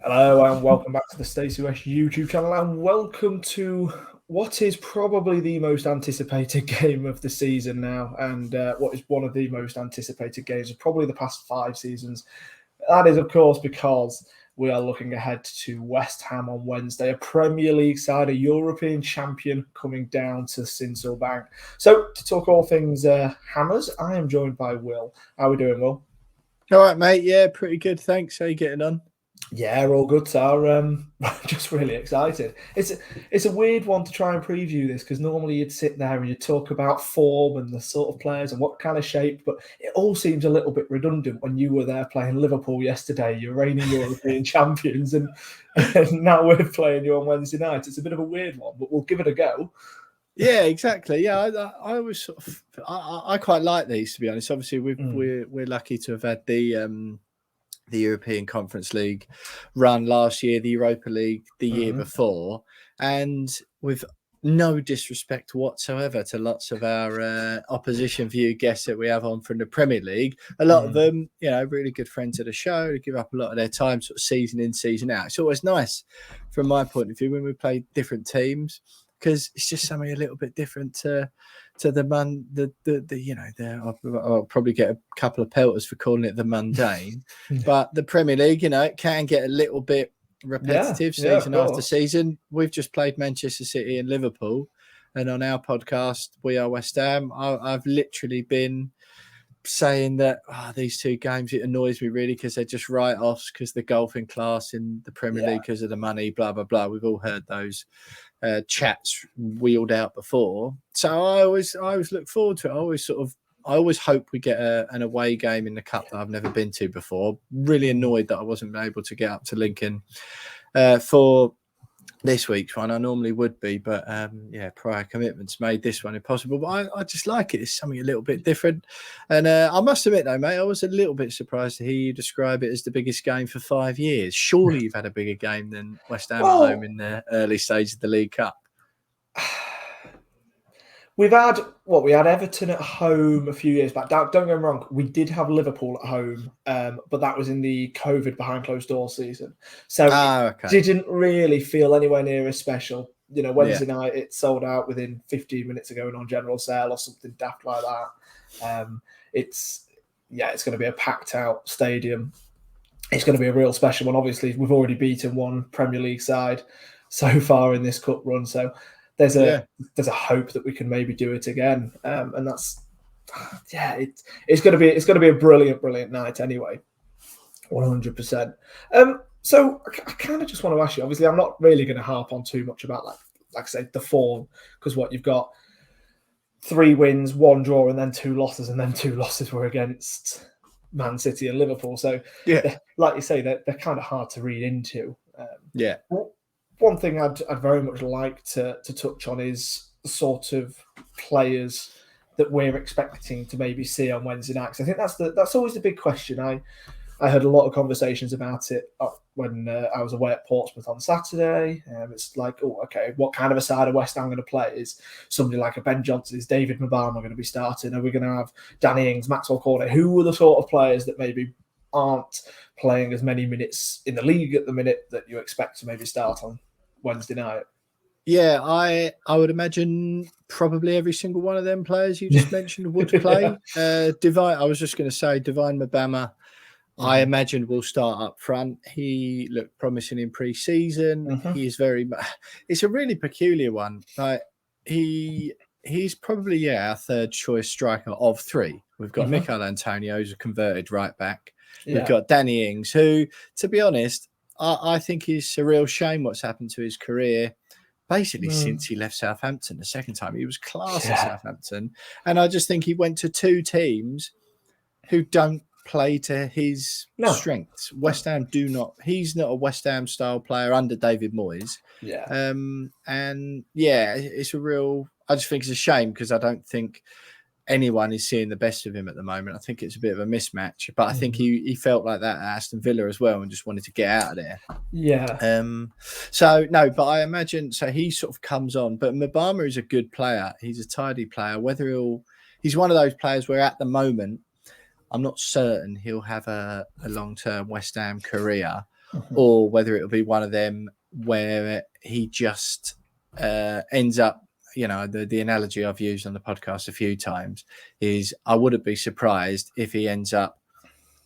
Hello and welcome back to the Stacey West YouTube channel, and welcome to what is probably the most anticipated game of the season now, and what is one of the most anticipated games of probably the past 5 seasons. That is, of course, because we are looking ahead to West Ham on Wednesday, a Premier League side, a European champion coming down to Sincil Bank. So to talk all things Hammers, I am joined by Will. How are we doing, Will? All right, mate. Yeah, pretty good. Thanks. How are you getting on? Yeah, all good, Sar. Just really excited. It's a weird one to try and preview this, because normally you'd sit there and you'd talk about form and the sort of players and what kind of shape, but it all seems a little bit redundant when you were there playing Liverpool yesterday. You're reigning European champions, and now we're playing you on Wednesday night. It's a bit of a weird one, but we'll give it a go. Yeah, exactly. Yeah, I always sort of I quite like these, to be honest. Obviously, we're lucky to have had the European Conference League run last year, the Europa League the year before, and with no disrespect whatsoever to lots of our opposition view guests that we have on from the Premier League, a lot of them, you know, really good friends of the show, give up a lot of their time sort of season in, season out. It's always nice from my point of view when we play different teams, because it's just something a little bit different to I'll probably get a couple of pelters for calling it the mundane, but the Premier League, you know, it can get a little bit repetitive season after season. We've just played Manchester City and Liverpool, and on our podcast, We Are West Ham, I've literally been saying that these 2 games, it annoys me really, because they're just write-offs, because the golfing class in the Premier League, because of the money, blah blah blah. We've all heard those chats wheeled out before, so I always look forward to it. I always hope we get an away game in the cup that I've never been to before. Really annoyed that I wasn't able to get up to Lincoln for this week's one. I normally would be, but prior commitments made this one impossible. But I just like it. It's something a little bit different. And I must admit, though, mate, I was a little bit surprised to hear you describe it as the biggest game for 5 years. Surely you've had a bigger game than West Ham at home in the early stage of the League Cup. We had Everton at home a few years back. Don't get me wrong, we did have Liverpool at home, but that was in the COVID behind closed doors season. So it didn't really feel anywhere near as special. You know, Wednesday night, it sold out within 15 minutes of going on general sale or something daft like that. It's going to be a packed out stadium. It's going to be a real special one. Obviously, we've already beaten one Premier League side so far in this cup run. So there's a hope that we can maybe do it again, and that's it's going to be a brilliant night anyway, 100%. So I kind of just want to ask you. Obviously, I'm not really going to harp on too much about like I say the form, because you've got 3 wins, 1 draw, and then 2 losses, and then 2 losses were against Man City and Liverpool. So like you say, they're kind of hard to read into. One thing I'd very much like to touch on is the sort of players that we're expecting to maybe see on Wednesday night. I think that's always the big question. I heard a lot of conversations about it when I was away at Portsmouth on Saturday. It's like, what kind of a side of West Ham going to play? Is somebody like a Ben Johnson, is David Mabama going to be starting? Are we going to have Danny Ings, Maxwell Cornet? Who are the sort of players that maybe aren't playing as many minutes in the league at the minute that you expect to maybe start on Wednesday night? Yeah, I would imagine probably every single one of them players you just mentioned would play. I was just going to say Divine Mabama, I imagine will start up front. He looked promising in pre-season. He is it's a really peculiar one. Like he's probably our third choice striker of 3. We've got Mikel Antonio, who's a converted right back. We've got Danny Ings, who, to be honest, I think it's a real shame what's happened to his career. Basically, since he left Southampton the second time, he was class at Southampton. And I just think he went to 2 teams who don't play to his strengths. West Ham he's not a West Ham style player under David Moyes. It's a real, I just think it's a shame, because I don't think anyone is seeing the best of him at the moment. I think it's a bit of a mismatch, but I think he felt like that at Aston Villa as well and just wanted to get out of there. Yeah. So no, but I imagine so he sort of comes on, but Mbama is a good player. He's a tidy player. He's one of those players where at the moment I'm not certain he'll have a long-term West Ham career, or whether it'll be one of them where he just ends up. You know, the analogy I've used on the podcast a few times is I wouldn't be surprised if he ends up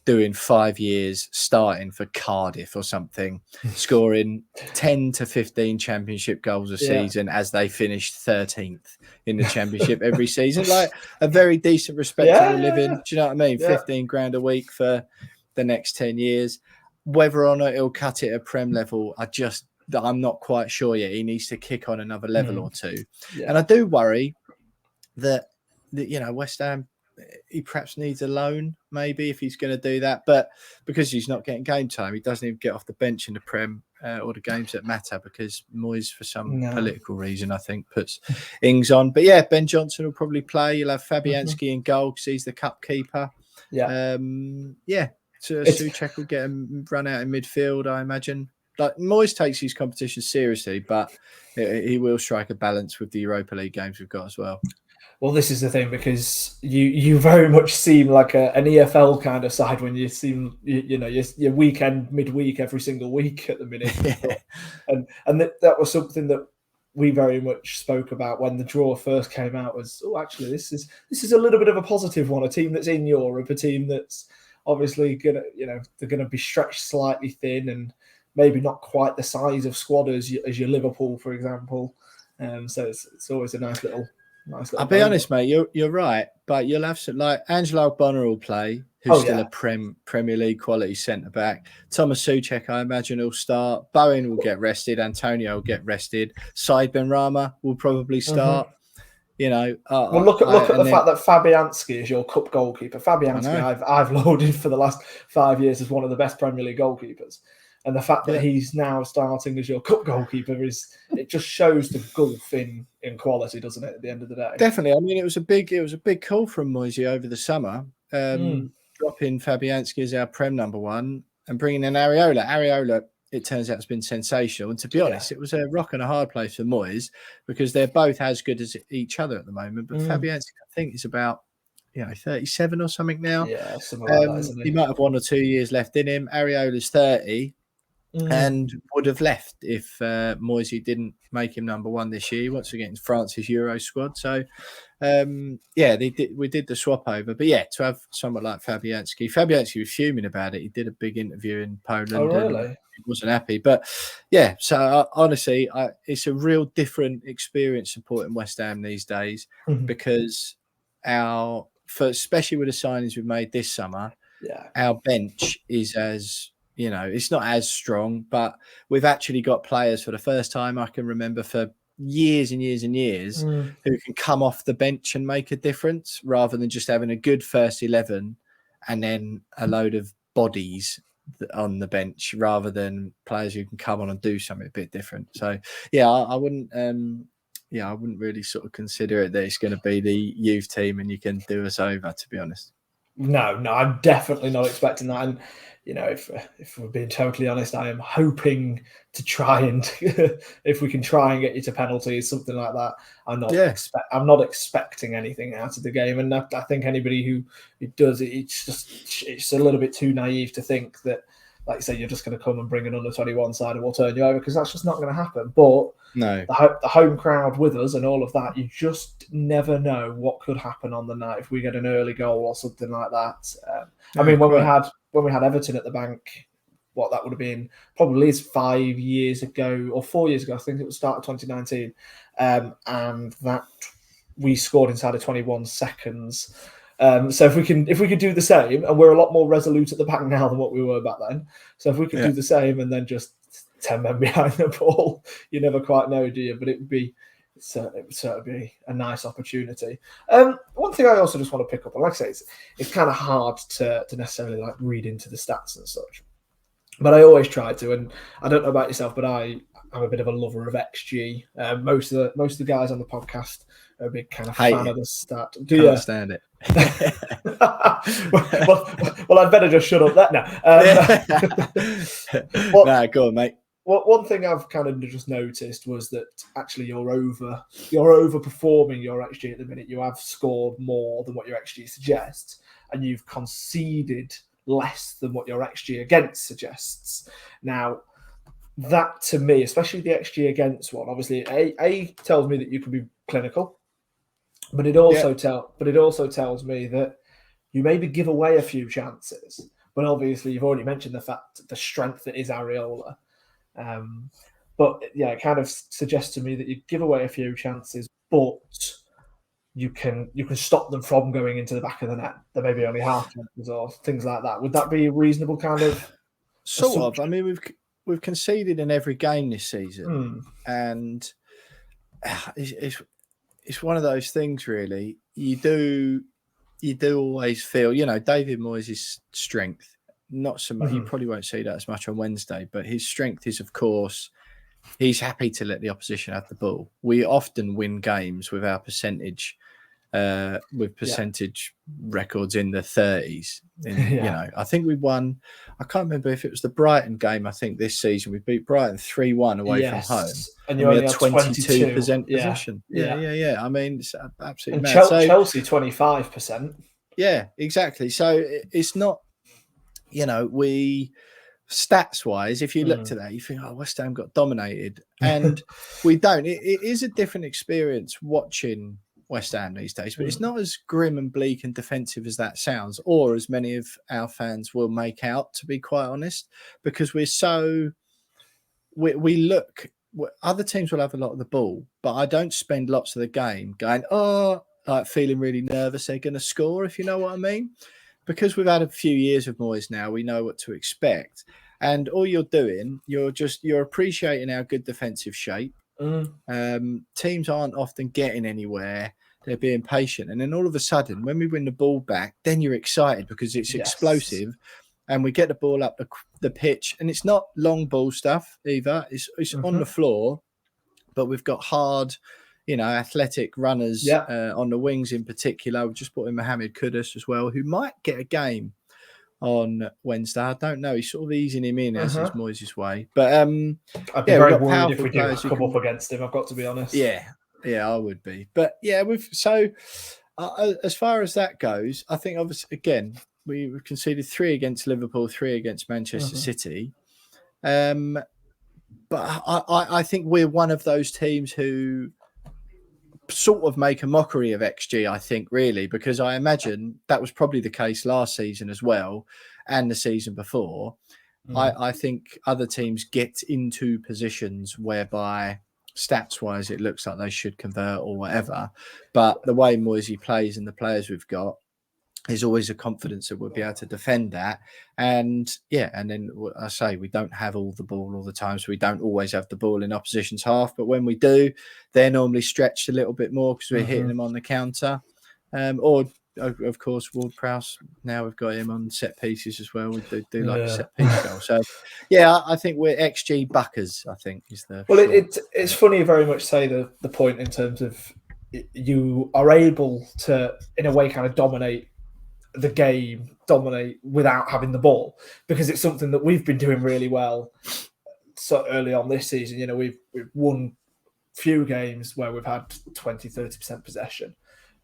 doing 5 years starting for Cardiff or something, scoring 10 to 15 championship goals a season as they finished 13th in the championship every season. Like a very decent, respectable living. Do you know what I mean? 15 grand a week for the next 10 years. Whether or not he'll cut it at Prem level, I'm not quite sure yet. He needs to kick on another level or two. Yeah. And I do worry that, you know, West Ham, he perhaps needs a loan, maybe, if he's going to do that. But because he's not getting game time, he doesn't even get off the bench in the Prem or the games that matter, because Moyes, for some political reason, I think, puts Ings on. But yeah, Ben Johnson will probably play. You'll have Fabianski in goal because he's the cup keeper. Yeah. So Souček will get him run out in midfield, I imagine. Like Moyes takes his competition seriously, but he will strike a balance with the Europa League games we've got as well. Well, this is the thing, because you very much seem like an EFL kind of side when you seem, you know, your weekend, midweek, every single week at the minute. and that was something that we very much spoke about when the draw first came out, was, actually, this is a little bit of a positive one, a team that's in Europe, a team that's obviously gonna, you know, they're gonna be stretched slightly thin and maybe not quite the size of squad as your Liverpool, for example. So it's always a nice little. I'll be honest, mate. You're right, but you'll have some, like Angelo Bonner will play, who's still a Premier League quality centre back. Thomas Souček, I imagine, will start. Bowen will get rested. Antonio will get rested. Said Benrahma will probably start. You know, well, look at the fact that Fabianski is your cup goalkeeper. Fabianski, I've loaded for the last 5 years as one of the best Premier League goalkeepers. And the fact that he's now starting as your cup goalkeeper it just shows the gulf in quality, doesn't it? At the end of the day, definitely. I mean, it was a big call from Moisey over the summer, dropping Fabianski as our Prem number one and bringing in Areola. Areola, it turns out, has been sensational. And to be honest, it was a rock and a hard place for Moyes, because they're both as good as each other at the moment. But Fabianski, I think, is about 37 or something now. Yeah, something like that, isn't he? He might have 1 or 2 years left in him. Areola's 30. And would have left if Moisey didn't make him number one this year. He wants to get into France's Euro squad. So, we did the swap over. But yeah, to have someone like Fabianski was fuming about it. He did a big interview in Poland. Oh, really? He wasn't happy. But yeah, so honestly, it's a real different experience supporting West Ham these days, because especially with the signings we've made this summer, our bench is it's not as strong, but we've actually got players for the first time I can remember for years and years and years who can come off the bench and make a difference, rather than just having a good first 11 and then a load of bodies on the bench, rather than players who can come on and do something a bit different. So I wouldn't really sort of consider it that it's going to be the youth team and you can do us over, to be honest. No, I'm definitely not expecting that. And if we're being totally honest, I am hoping to try and if we can try and get you to penalties, something like that. I'm not expecting anything out of the game, and I think anybody who does it, it's a little bit too naive to think that, like you say, you're just going to come and bring an under-21 side and we'll turn you over, because that's just not going to happen. But no, the home crowd with us and all of that, you just never know what could happen on the night if we get an early goal or something like that. When we had Everton at the bank, what that would have been probably is 5 years ago or 4 years ago. I think it was start of 2019, and that we scored inside of 21 seconds. So if we can do the same, and we're a lot more resolute at the back now than what we were back then. So if we can do the same and then just 10 men behind the ball, you never quite know, do you? But it would certainly be a nice opportunity. One thing I also just want to pick up on, like I say, it's kind of hard to necessarily read into the stats and such, but I always try to. And I don't know about yourself, but I I'm a bit of a lover of XG. Most of the guys on the podcast are a big kind of fan of the stat. Can't stand it. well, I'd better just shut up that now. Nah, go on, mate. One thing I've kind of just noticed was that actually you're overperforming your XG at the minute. You have scored more than what your XG suggests, and you've conceded less than what your XG against suggests. Now, that to me, especially the XG against one, obviously A tells me that you can be clinical, but it also tells me that you maybe give away a few chances. But obviously, you've already mentioned the strength that is Areola. But yeah, it kind of suggests to me that you give away a few chances, but you can stop them from going into the back of the net. There may be only half chances or things like that. Would that be a reasonable kind of sort of? I mean, we've conceded in every game this season, and it's one of those things. Really, you do always feel, David Moyes' strength. Not so much. You probably won't see that as much on Wednesday, but his strength is, of course, he's happy to let the opposition have the ball. We often win games with our percentage, records in the 30s. I think we won. I can't remember if it was the Brighton game. I think this season we beat Brighton 3-1 away from home, and you only had 22% possession. Yeah. I mean, it's absolutely and mad. Chelsea 25%. Yeah, exactly. So it's not. We stats wise, if you look to that, you think, oh, West Ham got dominated, and we don't. It is a different experience watching West Ham these days, but it's not as grim and bleak and defensive as that sounds, or as many of our fans will make out, to be quite honest, because we look. Other teams will have a lot of the ball, but I don't spend lots of the game going, like feeling really nervous they're going to score, if you know what I mean. Because we've had a few years of Moyes now, we know what to expect. And all you're doing, you're appreciating our good defensive shape. Teams aren't often getting anywhere. They're being patient. And then all of a sudden, when we win the ball back, then you're excited because it's explosive. And we get the ball up the pitch. And it's not long ball stuff either. It's on the floor. But we've got hard, athletic runners on the wings in particular. We've just brought in Mohamed Kudus as well, who might get a game on Wednesday. I don't know. He's sort of easing him in as is Moyes' way. But I'd be very worried if we do come up against him, I've got to be honest. Yeah, I would be. But yeah, as far as that goes, I think obviously, again, we've conceded 3 against Liverpool, 3 against Manchester City. But I think we're one of those teams who sort of make a mockery of XG, I think, really, because I imagine that was probably the case last season as well, and the season before. I think other teams get into positions whereby stats-wise it looks like they should convert or whatever, but the way Moyes plays and the players we've got, there's always a confidence that we'll be able to defend that. And then I say we don't have all the ball all the time, so we don't always have the ball in opposition's half. But when we do, they're normally stretched a little bit more because we're hitting them on the counter. Or, of course, Ward-Prowse, now we've got him on set pieces as well. We do like a set piece goal. So, I think we're XG buckers, I think, is the... Well, it's funny you very much say the point in terms of you are able to, in a way, kind of dominate without having the ball, because it's something that we've been doing really well so early on this season. We've won few games where we've had 20-30% possession,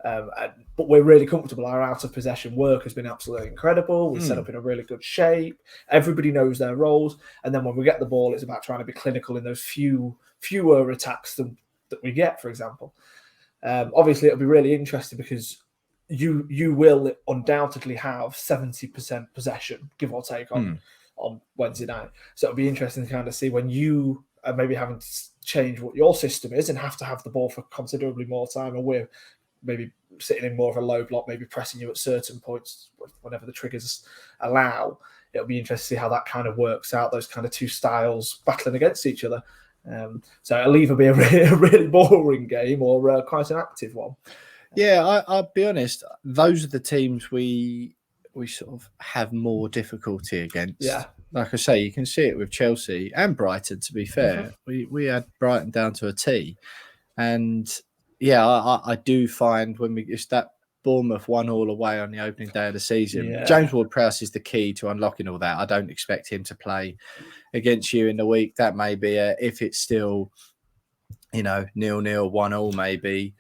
but we're really comfortable. Our out of possession work has been absolutely incredible. We're set up in a really good shape. Everybody knows their roles, and then when we get the ball, it's about trying to be clinical in those fewer attacks that we get, for example. Obviously it'll be really interesting because you will undoubtedly have 70% possession, give or take, on Wednesday night. So it'll be interesting to kind of see when you are maybe having to change what your system is and have to have the ball for considerably more time, and we're maybe sitting in more of a low block, maybe pressing you at certain points whenever the triggers allow. It'll be interesting to see how that kind of works out, those kind of two styles battling against each other. So it'll either be a really boring game or quite an active one. Yeah, I'll be honest. Those are the teams we sort of have more difficulty against. Yeah, like I say, you can see it with Chelsea and Brighton, to be fair. We had Brighton down to a T. And yeah, I do find when it's that Bournemouth 1-1 away on the opening day of the season, James Ward-Prowse is the key to unlocking all that. I don't expect him to play against you in the week. That may be if it's still, 0-0, 1-1 maybe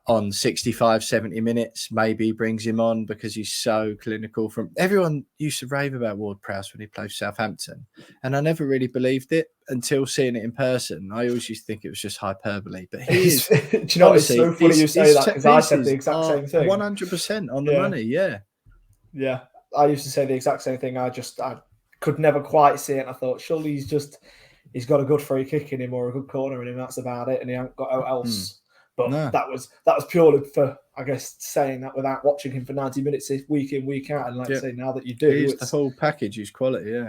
on 65, 70 minutes, maybe he brings him on because he's so clinical. Everyone used to rave about Ward-Prowse when he played for Southampton, and I never really believed it until seeing it in person. I always used to think it was just hyperbole, but he is. Do you know, honestly, it's so funny you say that, because I said the exact same thing. 100% on the money, yeah. I used to say the exact same thing. I could never quite see it. And I thought, surely he's got a good free kick in him or a good corner in him. That's about it, and he hasn't got else. But that was purely for, I guess, saying that without watching him for 90 minutes week in, week out. And like I say, now that you do, it's the whole package. He's quality,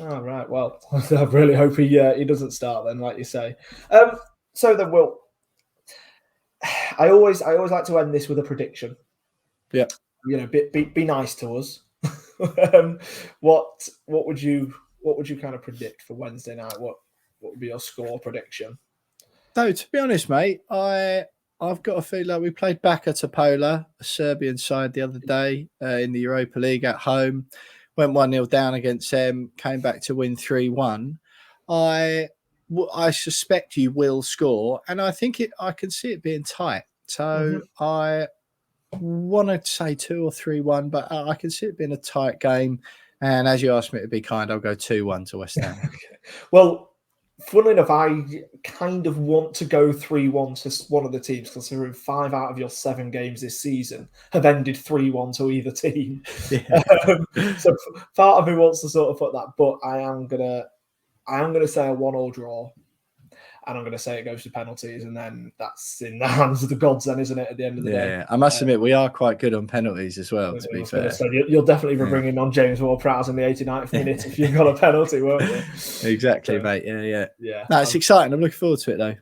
Oh, right. Well, I really hope he doesn't start then, like you say. So then, Will, I always like to end this with a prediction. Yeah. Be nice to us. What would you kind of predict for Wednesday night? What would be your score prediction? No, to be honest, mate, I've got a feel like we played Baka Topola, a Serbian side, the other day in the Europa League at home. Went 1-0 down against them, came back to win 3-1. I suspect you will score, and I think I can see it being tight. So I want to say 2 or 3-1, but I can see it being a tight game. And as you asked me to be kind, I'll go 2-1 to West Ham. Well, funnily enough, I kind of want to go 3-1 to one of the teams, considering 5 out of your 7 games this season have ended 3-1 to either team. So part of me wants to sort of put that, but I am gonna say a 1-1 draw. And I'm going to say it goes to penalties, and then that's in the hands of the gods then, isn't it, at the end of the day? Yeah, I must admit, we are quite good on penalties as well, to be fair. So you'll definitely be bringing on James Ward-Prowse in the 89th minute if you've got a penalty, won't you? Exactly, mate. Yeah. No, it's exciting. I'm looking forward to it, though.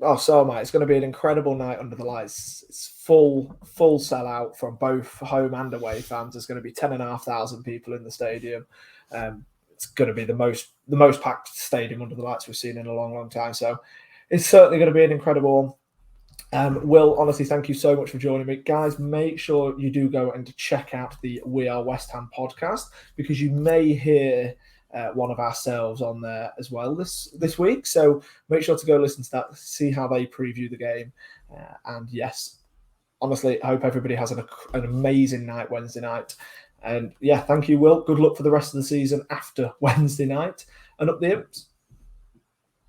Oh, so am I. It's going to be an incredible night under the lights. It's full sellout from both home and away fans. There's going to be 10,500 people in the stadium. It's going to be the most packed stadium under the lights we've seen in a long, long time. So it's certainly going to be an incredible one. Will, honestly, thank you so much for joining me. Guys, make sure you do go and check out the We Are West Ham podcast, because you may hear one of ourselves on there as well this week. So make sure to go listen to that, see how they preview the game. And yes, honestly, I hope everybody has an amazing night Wednesday night. And yeah, thank you, Will. Good luck for the rest of the season after Wednesday night. And up the Imps.